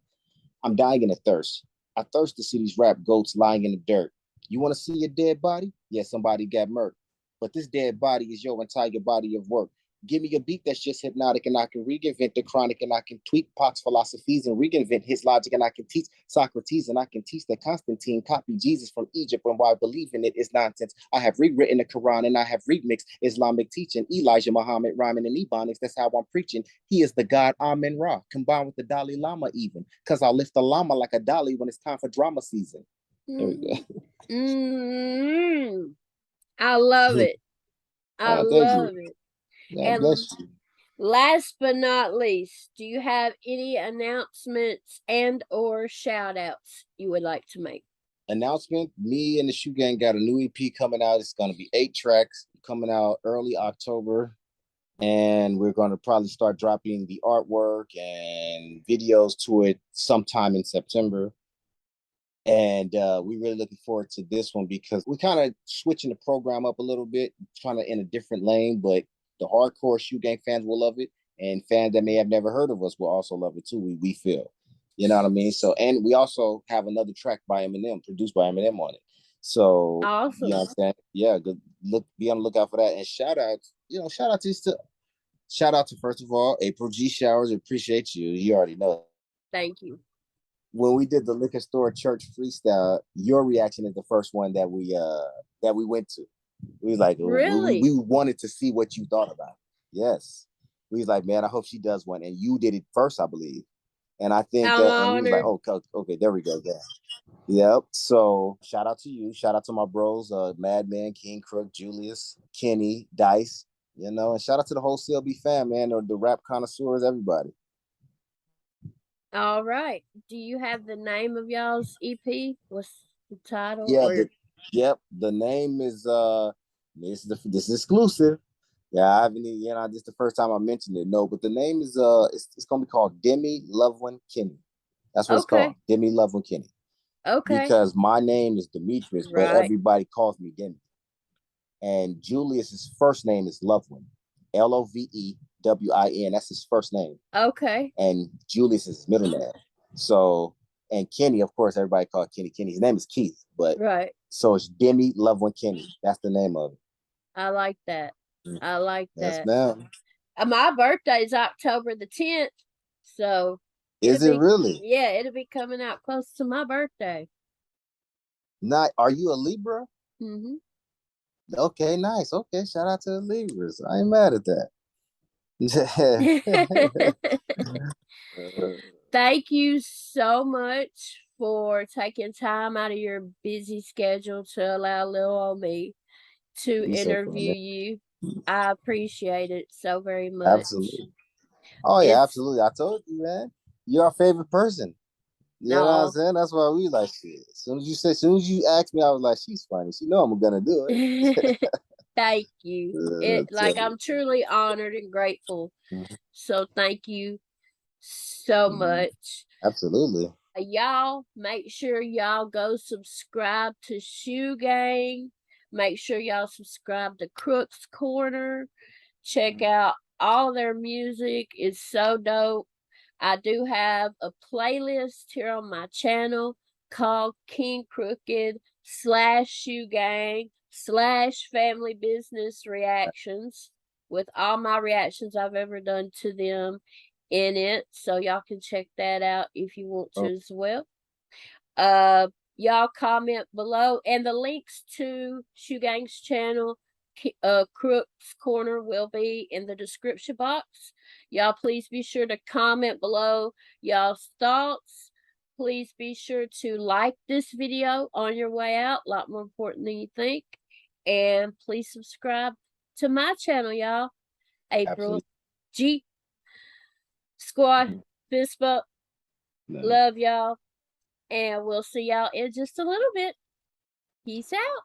I'm dying in a thirst. I thirst to see these rap goats lying in the dirt. You want to see a dead body? Yeah, somebody got murdered. But this dead body is your entire body of work. Give me a beat that's just hypnotic and I can reinvent the chronic and I can tweak Pox philosophies and reinvent his logic and I can teach Socrates and I can teach that Constantine copied Jesus from Egypt and why believing it is nonsense. I have rewritten the Quran and I have remixed Islamic teaching, Elijah Muhammad rhyming in Ebonics. That's how I'm preaching. He is the God Amen Ra, combined with the Dalai Lama even, because I'll lift the llama like a dolly when it's time for drama season. There we Mm. go. Mm. I love it. I Thank you. love it. God And bless you. last but not least, do you have any announcements and or shout outs you would like to make? Announcement, me and the Shoe Gang got a new EP coming out. It's going to be 8 tracks coming out early October. And we're going to probably start dropping the artwork and videos to it sometime in September. And we're really looking forward to this one because we're kind of switching the program up a little bit, trying to in a different lane. But the hardcore Shoe Gang fans will love it, and fans that may have never heard of us will also love it too. We feel, you know what I mean. So, and we also have another track by Eminem, produced by Eminem on it. So, you know Awesome. what I'm saying? Yeah, good. Look, be on the lookout for that. And shout out to shout out to first of all April G Showers. Appreciate you. You already know Thank you. when we did the liquor store church freestyle, your reaction is the first one that we went to. We was like, we Really? wanted to see what you thought about it. Yes. We was like, man, I hope she does one. And you did it first, I believe. And I think I'm and we was like, honored. oh, okay, there we go. Yeah. Yep. So shout out to you. Shout out to my bros, Madman, King Crook, Julius, Kenny, Dice. And shout out to the whole CLB fam, man, or the rap connoisseurs, everybody. All right. Do you have the name of y'all's EP? What's the title? Yeah, Or yep. The name is this is exclusive. Yeah, I haven't even, this is the first time I mentioned it. No, but the name is it's gonna be called Demi Loveland Kenny. That's what it's called. okay. Demi Loveland Kenny. Okay. Because my name is Demetrius, but Right. everybody calls me Demi. And Julius's first name is Loveland. Lovewin. That's his first name. Okay. And Julius is his middle name. So, and Kenny, of course, everybody called Kenny. His name is Keith, but Right. so it's Demi Loveland Kenny. That's the name of it. I like that. I like Yes, that. ma'am. My birthday is October the 10th, so Is it really? it'll be coming out close to my birthday. Not? Are you a Libra? Mm-hmm. Okay, nice. Okay, shout out to the Libras. I ain't mad at that. Thank you so much for taking time out of your busy schedule to allow little old me to You so interview funny. you. I appreciate it so very much. Absolutely. Oh yeah, It's absolutely. I told you, man. You're our favorite person. You know what I'm no. saying? That's why we like shit. As soon as you asked me, I was like, she's funny. She know I'm gonna do it. Thank you. I'm truly honored and grateful. So thank you so much. Absolutely. Y'all make sure y'all go subscribe to Shoe Gang. Make sure y'all subscribe to Crook's Corner. Check out all their music. It's so dope. I do have a playlist here on my channel called King Crooked / Shoe Gang / Family Business Reactions with all my reactions I've ever done to them in it. So y'all can check that out if you want to Oh, as well. Uh, y'all comment below, and the links to Shoe Gang's channel, Crook's Corner, will be in the description box. Y'all, please be sure to comment below y'all's thoughts. Please be sure to like this video on your way out, a lot more important than you think. And please subscribe to my channel, y'all. April absolutely. G. Squad, fist bump. No. Love y'all. And we'll see y'all in just a little bit. Peace out.